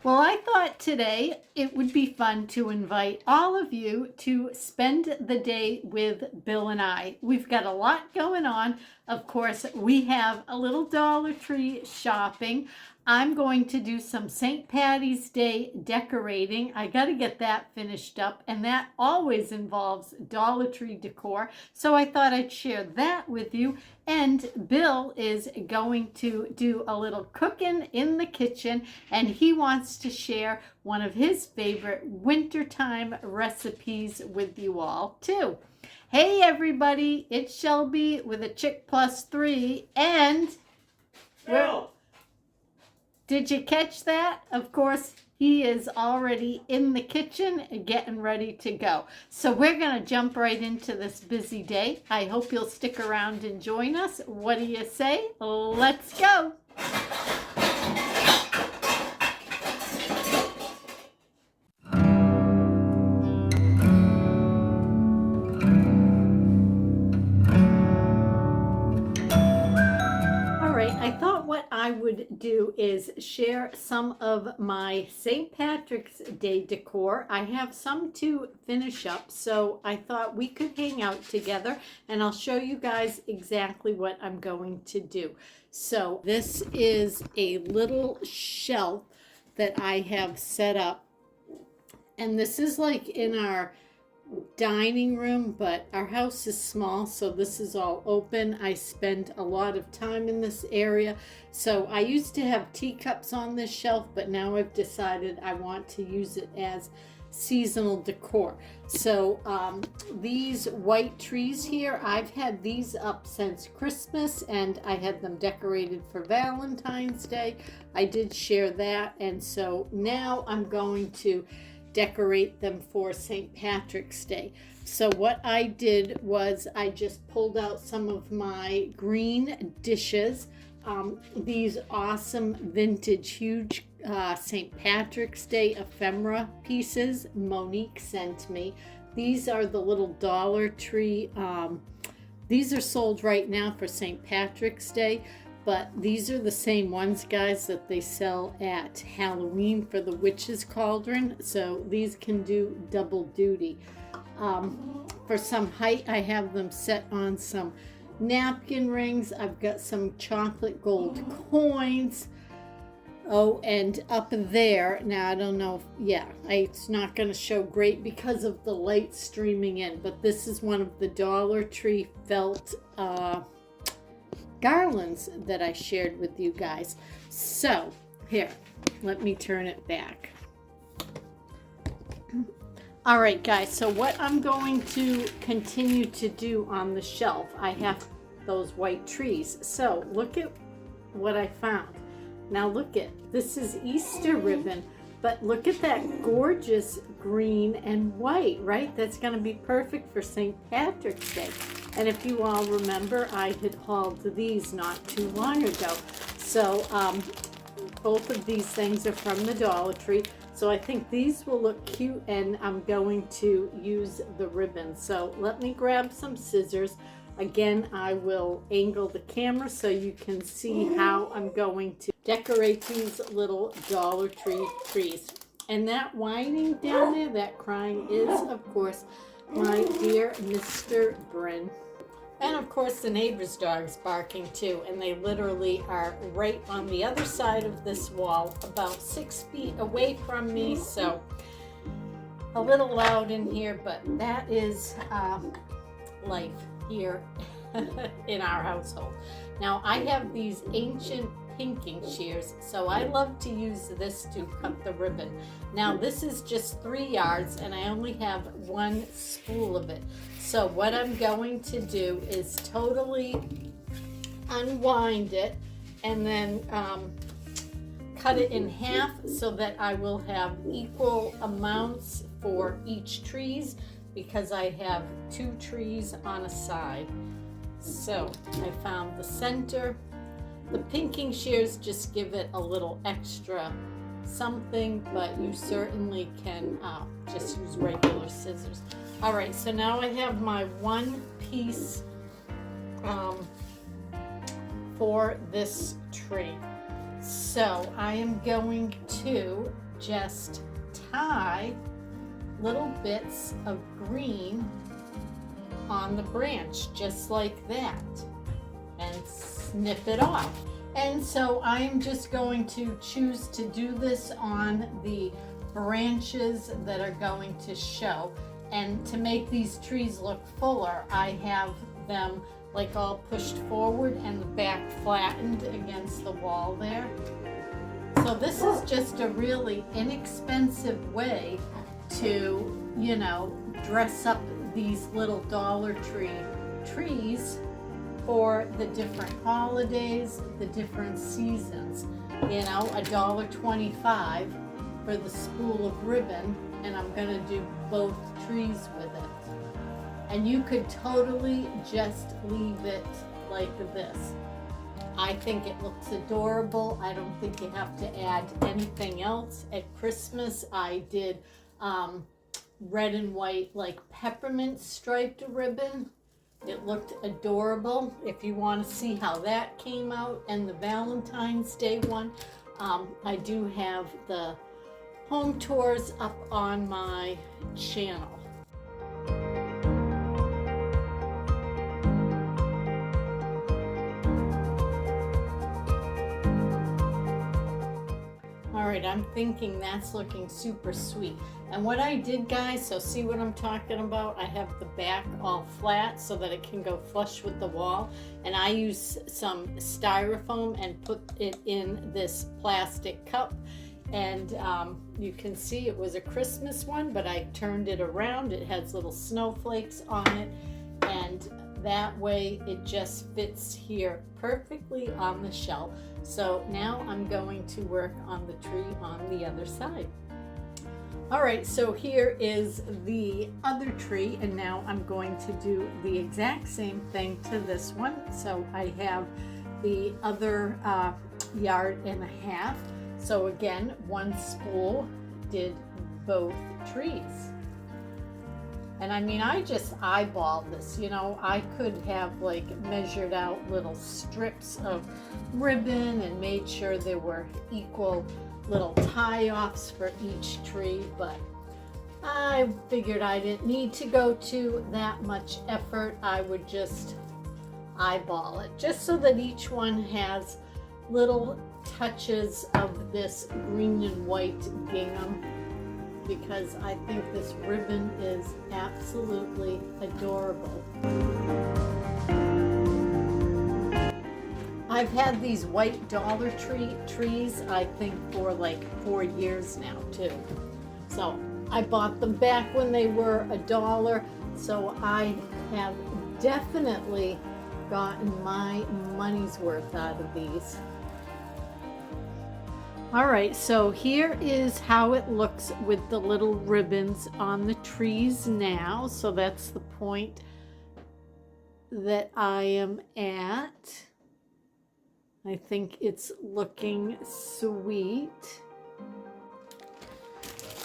Well, I thought today it would be fun to invite all of you to spend the day with Bill and I. We've got a lot going on. Of course, we have a little Dollar Tree shopping. I'm going to do some St. Patty's Day decorating. I got to get that finished up, and that always involves Dollar Tree decor. So I thought I'd share that with you. And Bill is going to do a little cooking in the kitchen, and he wants to share one of his favorite wintertime recipes with you all, too. Hey, everybody, it's Shelby with a Chick Plus 3, and did you catch that? Of course, he is already in the kitchen getting ready to go. So we're going to jump right into this busy day. I hope you'll stick around and join us. What do you say? Let's go. I thought what I would do is share some of my St. Patrick's Day decor. I have some to finish up, so I thought we could hang out together, and I'll show you guys exactly what I'm going to do. So this is a little shelf that I have set up, and this is like in our dining room, but our house is small, so this is all open. I spend a lot of time in this area, so I used to have teacups on this shelf, but now I've decided I want to use it as seasonal decor. So these white trees here, I've had these up since Christmas, and I had them decorated for Valentine's Day. I did share that, and so now I'm going to decorate them for St. Patrick's Day. So what I did was I just pulled out some of my green dishes, these awesome vintage huge St. Patrick's Day ephemera pieces Monique sent me. These are the little Dollar Tree. These are sold right now for St. Patrick's Day, but these are the same ones, guys, that they sell at Halloween for the witch's cauldron. So these can do double duty. For some height, I have them set on some napkin rings. I've got some chocolate gold coins. Oh, and up there, now I don't know, it's not going to show great because of the light streaming in, but this is one of the Dollar Tree felt garlands that I shared with you guys. So here, let me turn it back. All right, guys, so what I'm going to continue to do on the shelf, I have those white trees. So look at what I found. Now look at, this is Easter ribbon, but look at that gorgeous green and white, right? That's going to be perfect for St. Patrick's Day. And if you all remember, I had hauled these not too long ago. So both of these things are from the Dollar Tree. So I think these will look cute, and I'm going to use the ribbon. So let me grab some scissors. Again, I will angle the camera so you can see how I'm going to decorate these little Dollar Tree trees. And that whining down there, that crying, is, of course, my dear Mr. Bryn. And of course the neighbor's dog's barking too, and they literally are right on the other side of this wall, about 6 feet away from me, so a little loud in here, but that is life here in our household. Now I have these ancient pinking shears, so I love to use this to cut the ribbon. Now this is just 3 yards, and I only have one spool of it. So what I'm going to do is totally unwind it and then cut it in half so that I will have equal amounts for each trees, because I have 2 trees on a side. So I found the center. The pinking shears just give it a little extra something, but you certainly can just use regular scissors. All right, so now I have my one piece for this tree. So I am going to just tie little bits of green on the branch, just like that, and snip it off. And so I'm just going to choose to do this on the branches that are going to show. And to make these trees look fuller, I have them like all pushed forward and the back flattened against the wall there. So this is just a really inexpensive way to, you know, dress up these little Dollar Tree trees for the different holidays, the different seasons. You know, $1.25 for the spool of ribbon, and I'm gonna do both trees with it. And you could totally just leave it like this. I think it looks adorable. I don't think you have to add anything else. At Christmas, I did red and white, like peppermint striped ribbon. It looked adorable. If you want to see how that came out, and the Valentine's Day one, I do have the home tours up on my channel. All right, I'm thinking that's looking super sweet. And what I did, guys, so see what I'm talking about? I have the back all flat so that it can go flush with the wall. And I use some styrofoam and put it in this plastic cup. And you can see it was a Christmas one, but I turned it around. It has little snowflakes on it. And that way it just fits here perfectly on the shelf. So now I'm going to work on the tree on the other side. All right, so here is the other tree, and now I'm going to do the exact same thing to this one. So I have the other yard and a half. So again, one spool did both trees. And I mean, I just eyeballed this, you know. I could have like measured out little strips of ribbon and made sure there were equal little tie-offs for each tree, but I figured I didn't need to go to that much effort. I would just eyeball it, just so that each one has little touches of this green and white gingham, because I think this ribbon is absolutely adorable. I've had these white Dollar Tree trees, I think, for like 4 years now too. So I bought them back when they were $1, so I have definitely gotten my money's worth out of these. All right, so here is how it looks with the little ribbons on the trees now. So that's the point that I am at. I think it's looking sweet.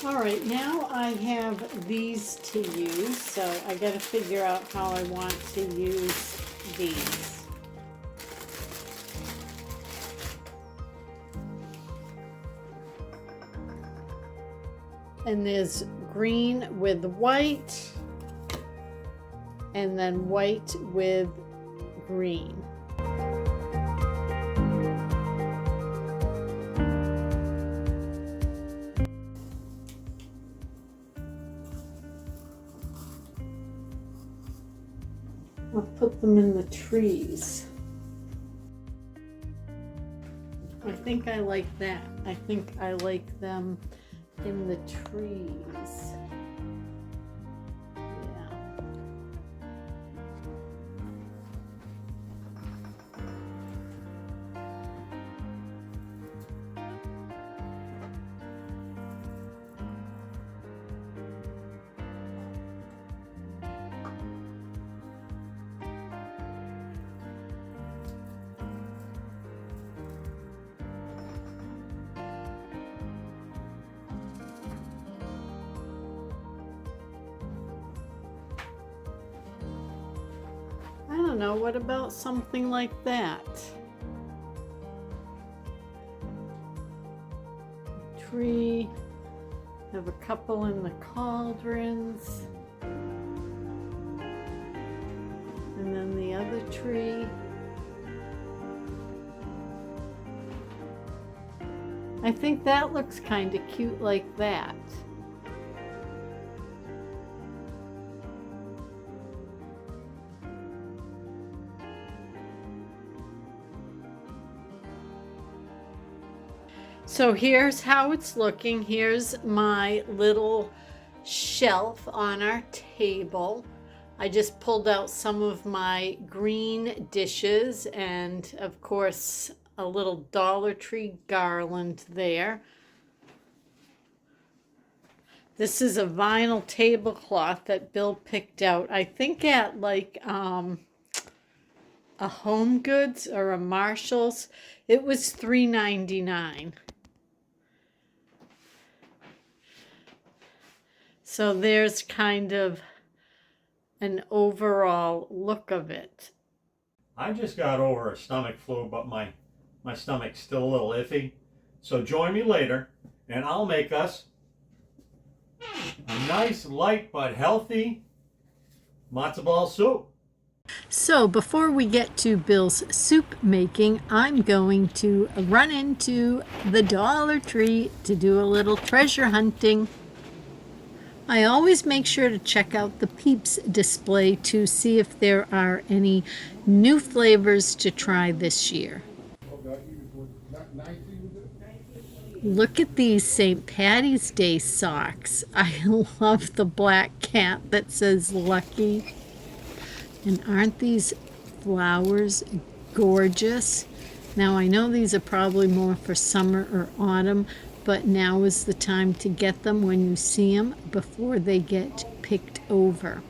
All right, now I have these to use, so I got to figure out how I want to use these. And there's green with white, and then white with green. I'll put them in the trees. I think I like that. I think I like them in the trees. Yeah. I don't know, what about something like that? Tree Have a couple in the cauldrons. And then the other tree. I think that looks kind of cute like that. So here's how it's looking. Here's my little shelf on our table. I just pulled out some of my green dishes and of course a little Dollar Tree garland there. This is a vinyl tablecloth that Bill picked out, I think at like a Home Goods or a Marshall's. It was $3.99. So there's kind of an overall look of it. I just got over a stomach flu, but my stomach's still a little iffy. So join me later, and I'll make us a nice, light, but healthy matzo ball soup. So before we get to Bill's soup making, I'm going to run into the Dollar Tree to do a little treasure hunting. I always make sure to check out the Peeps display to see if there are any new flavors to try this year. Look at these St. Patty's Day socks. I love the black cat that says Lucky. And aren't these flowers gorgeous? Now I know these are probably more for summer or autumn, but now is the time to get them when you see them before they get picked over.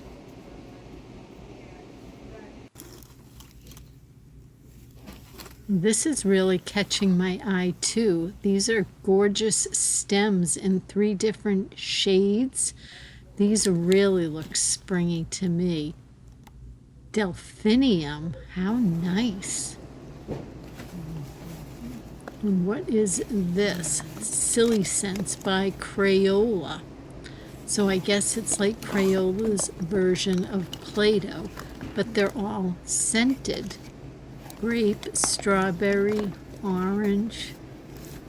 This is really catching my eye too. These are gorgeous stems in 3 different shades. These really look springy to me. Delphinium, how nice. And what is this? Silly Scents by Crayola. So I guess it's like Crayola's version of Play-Doh, but they're all scented. Grape, strawberry, orange.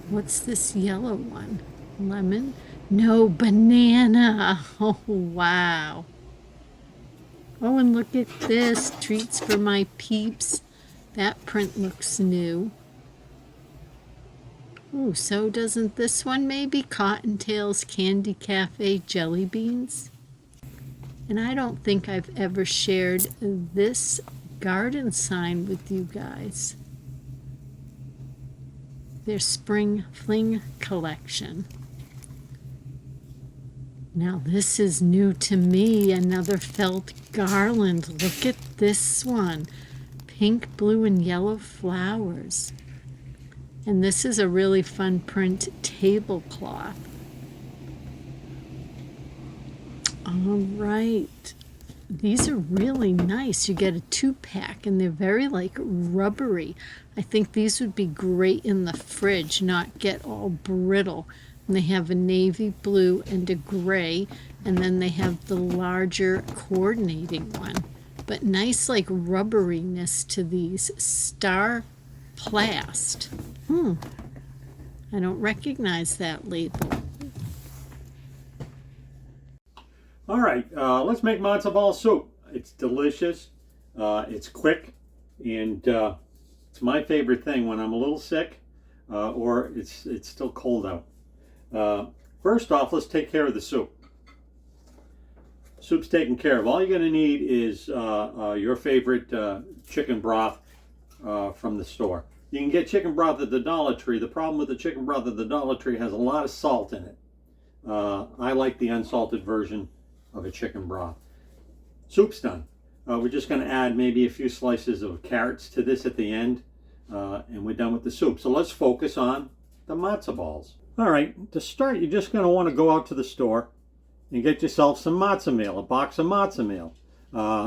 What's this yellow one? Lemon? No, banana. Oh, wow. Oh, and look at this. Treats for my peeps. That print looks new. Oh, so doesn't this one maybe? Cottontail's Candy Cafe Jelly Beans. And I don't think I've ever shared this garden sign with you guys. Their Spring Fling collection. Now this is new to me, another felt garland. Look at this one. Pink, blue, and yellow flowers. And this is a really fun print tablecloth. All right. These are really nice. You get a 2-pack and they're very like rubbery. I think these would be great in the fridge, not get all brittle. And they have a navy blue and a gray, and then they have the larger coordinating one. But nice like rubberyness to these. Star Plast. I don't recognize that label. All right, let's make matzo ball soup. It's delicious, it's quick, and it's my favorite thing when I'm a little sick or it's still cold out. First off, let's take care of the soup. Soup's taken care of. All you're going to need is your favorite chicken broth from the store. You can get chicken broth at the Dollar Tree. The problem with the chicken broth at the Dollar Tree has a lot of salt in it. I like the unsalted version of a chicken broth. Soup's done. We're just going to add maybe a few slices of carrots to this at the end, and we're done with the soup. So let's focus on the matzo balls. All right, to start, you're just going to want to go out to the store and get yourself some matzo meal, a box of matzo meal.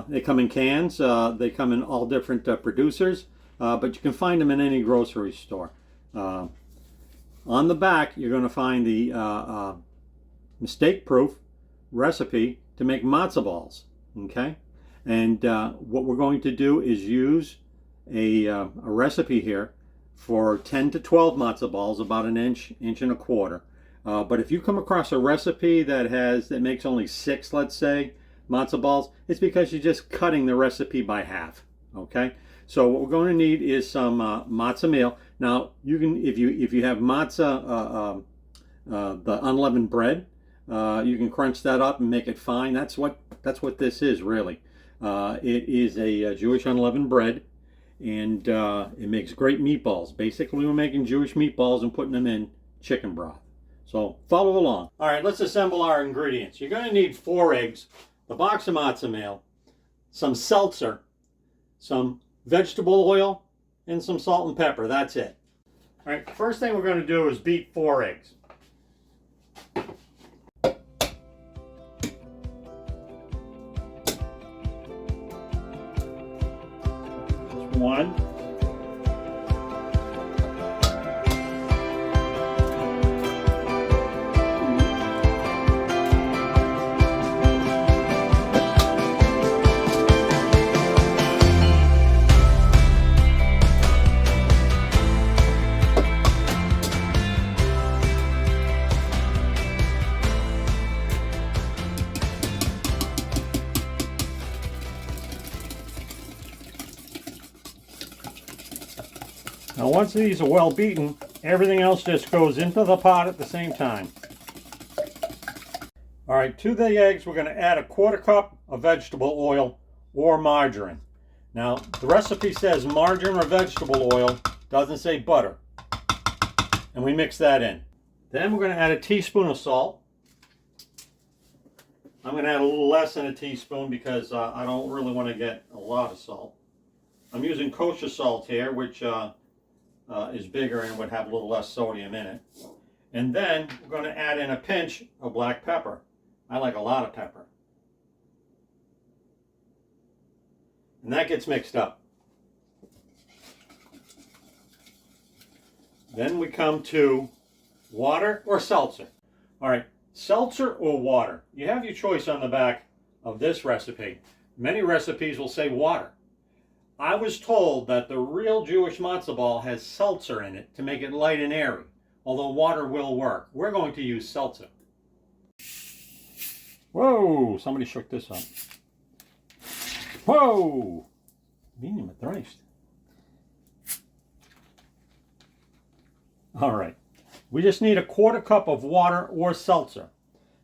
They come in cans. They come in all different producers, but you can find them in any grocery store. On the back, you're going to find the mistake-proof recipe to make matzo balls. Okay, and what we're going to do is use a recipe here for 10 to 12 matzo balls, about an inch, inch and a quarter. But if you come across a recipe that makes only 6, let's say, matzo balls, it's because you're just cutting the recipe by half. Okay, so what we're going to need is some matzo meal. Now you can, if you have matzo, the unleavened bread, you can crunch that up and make it fine. That's what this is really. It is a Jewish unleavened bread, and it makes great meatballs. Basically, we're making Jewish meatballs and putting them in chicken broth. So follow along. All right, let's assemble our ingredients. You're going to need 4 eggs, the box of matzo meal, some seltzer, some vegetable oil, and some salt and pepper. That's it. All right, first thing we're going to do is beat 4 eggs. One. Now once these are well beaten, everything else just goes into the pot at the same time. All right, to the eggs we're going to add a 1/4 cup of vegetable oil or margarine. Now the recipe says margarine or vegetable oil, doesn't say butter. And we mix that in. Then we're going to add a teaspoon of salt. I'm going to add a little less than a teaspoon because I don't really want to get a lot of salt. I'm using kosher salt here, which is bigger and would have a little less sodium in it. And then we're going to add in a pinch of black pepper. I like a lot of pepper. And that gets mixed up. Then we come to water or seltzer. All right, seltzer or water. You have your choice on the back of this recipe. Many recipes will say water. I was told that the real Jewish matzo ball has seltzer in it to make it light and airy, although water will work. We're going to use seltzer. Whoa, somebody shook this up. Whoa, medium dreist. All right, we just need a 1/4 cup of water or seltzer.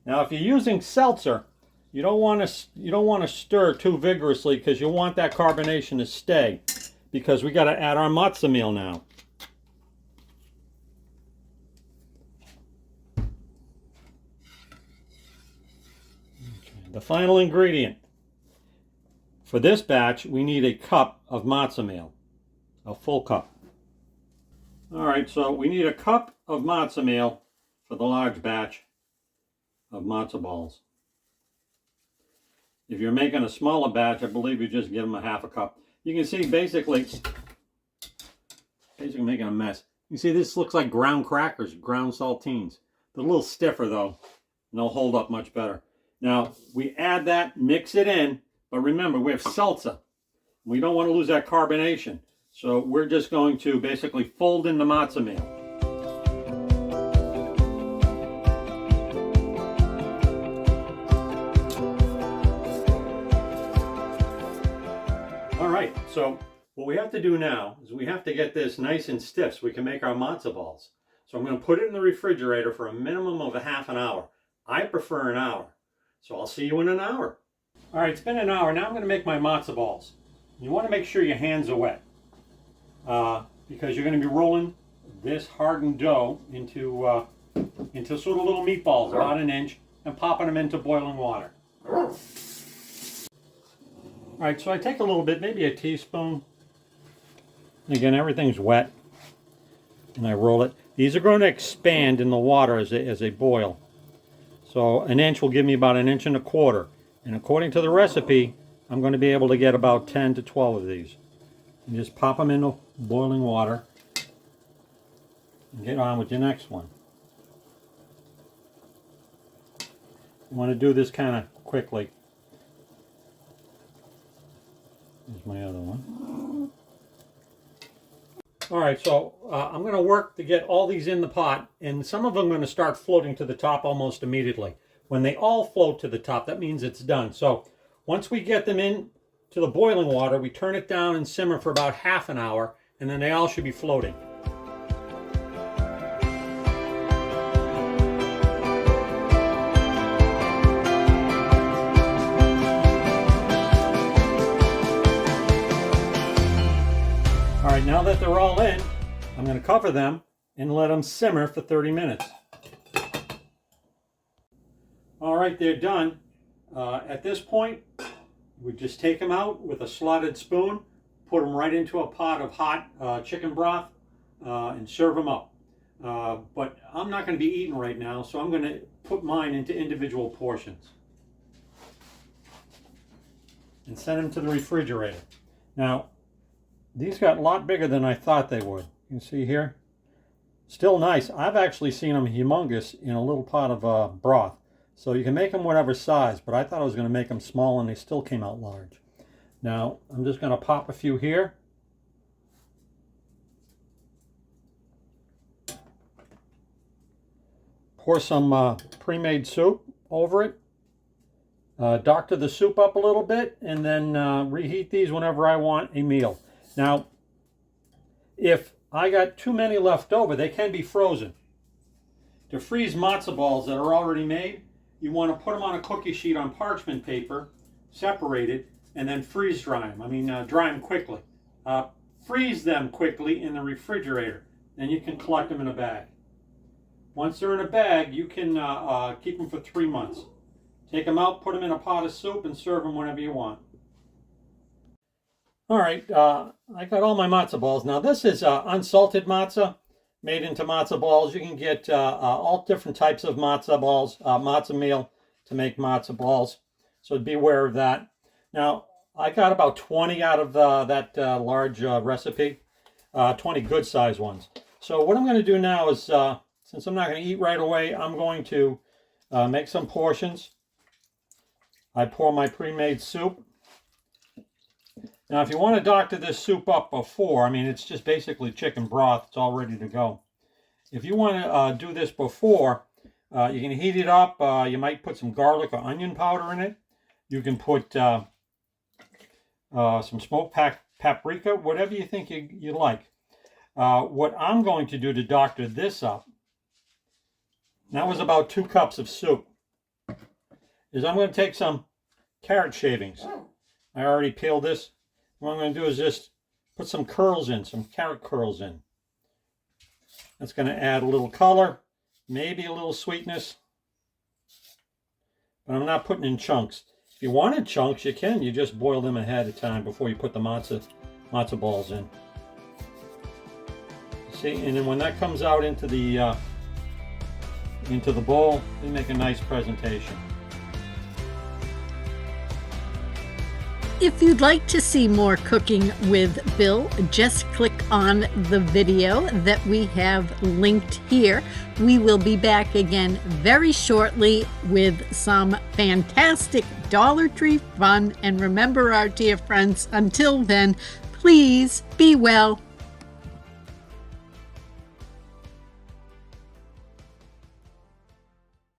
Now, if you're using seltzer, you don't want to stir too vigorously because you want that carbonation to stay, because we got to add our matzo meal now. Okay, the final ingredient. For this batch, we need a cup of matzo meal, a full cup. All right, so we need a cup of matzo meal for the large batch of matzo balls. If you're making a smaller batch, I believe you just give them a 1/2 cup. You can see basically making a mess. You see this looks like ground crackers, ground saltines. They're a little stiffer though, and they'll hold up much better. Now we add that, mix it in, but remember we have seltzer. We don't want to lose that carbonation. So we're just going to basically fold in the matzo meal. All right, so what we have to do now is we have to get this nice and stiff so we can make our matzo balls. So I'm going to put it in the refrigerator for a minimum of a 1/2 hour. I prefer an hour. So I'll see you in an hour. All right, it's been an hour. Now I'm going to make my matzo balls. You want to make sure your hands are wet because you're going to be rolling this hardened dough into sort of little meatballs, about an inch, and popping them into boiling water. All right, so I take a little bit, maybe a teaspoon. Again, everything's wet, and I roll it. These are going to expand in the water as they boil. So an inch will give me about 1 1/4 inches. And according to the recipe, I'm going to be able to get about 10 to 12 of these. And just pop them into boiling water and get on with your next one. You want to do this kind of quickly. Here's my other one. All right, so I'm going to work to get all these in the pot, and some of them are going to start floating to the top almost immediately. When they all float to the top, that means it's done. So once we get them in to the boiling water, we turn it down and simmer for about half an hour, and then they all should be floating. All right, now that they're all in, I'm going to cover them and let them simmer for 30 minutes. All right, they're done. At this point, we just take them out with a slotted spoon, put them right into a pot of hot chicken broth, and serve them up. But I'm not going to be eating right now, so I'm going to put mine into individual portions and send them to the refrigerator. Now, these got a lot bigger than I thought they would. You can see here. Still nice. I've actually seen them humongous in a little pot of broth. So you can make them whatever size, but I thought I was going to make them small and they still came out large. Now, I'm just going to pop a few here. Pour some pre-made soup over it. Doctor the soup up a little bit and then reheat these whenever I want a meal. Now, if I got too many left over, they can be frozen. To freeze matzo balls that are already made, you want to put them on a cookie sheet on parchment paper, separated, and then freeze dry them. I mean, dry them quickly. Freeze them quickly in the refrigerator, and you can collect them in a bag. Once they're in a bag, you can keep them for 3 months. Take them out, put them in a pot of soup, and serve them whenever you want. All right, I got all my matzo balls. Now this is unsalted matzo, made into matzo balls. You can get all different types of matzo balls, matzo meal to make matzo balls. So be aware of that. Now I got about 20 out of that large recipe, 20 good size ones. So what I'm going to do now is, since I'm not going to eat right away, I'm going to make some portions. I pour my pre-made soup. Now, if you want to doctor this soup up before, I mean, it's just basically chicken broth. It's all ready to go. If you want to do this before, you can heat it up. You might put some garlic or onion powder in it. You can put some smoked paprika, whatever you think you like. What I'm going to do to doctor this up, that was about 2 cups of soup, is I'm going to take some carrot shavings. I already peeled this. What I'm going to do is just put some curls in, some carrot curls in. That's going to add a little color, maybe a little sweetness. But I'm not putting in chunks. If you wanted chunks, you can. You just boil them ahead of time before you put the matzo balls in. See, and then when that comes out into the bowl, they make a nice presentation. If you'd like to see more Cooking with Bill, just click on the video that we have linked here. We will be back again very shortly with some fantastic Dollar Tree fun. And remember, our dear friends, until then, please be well.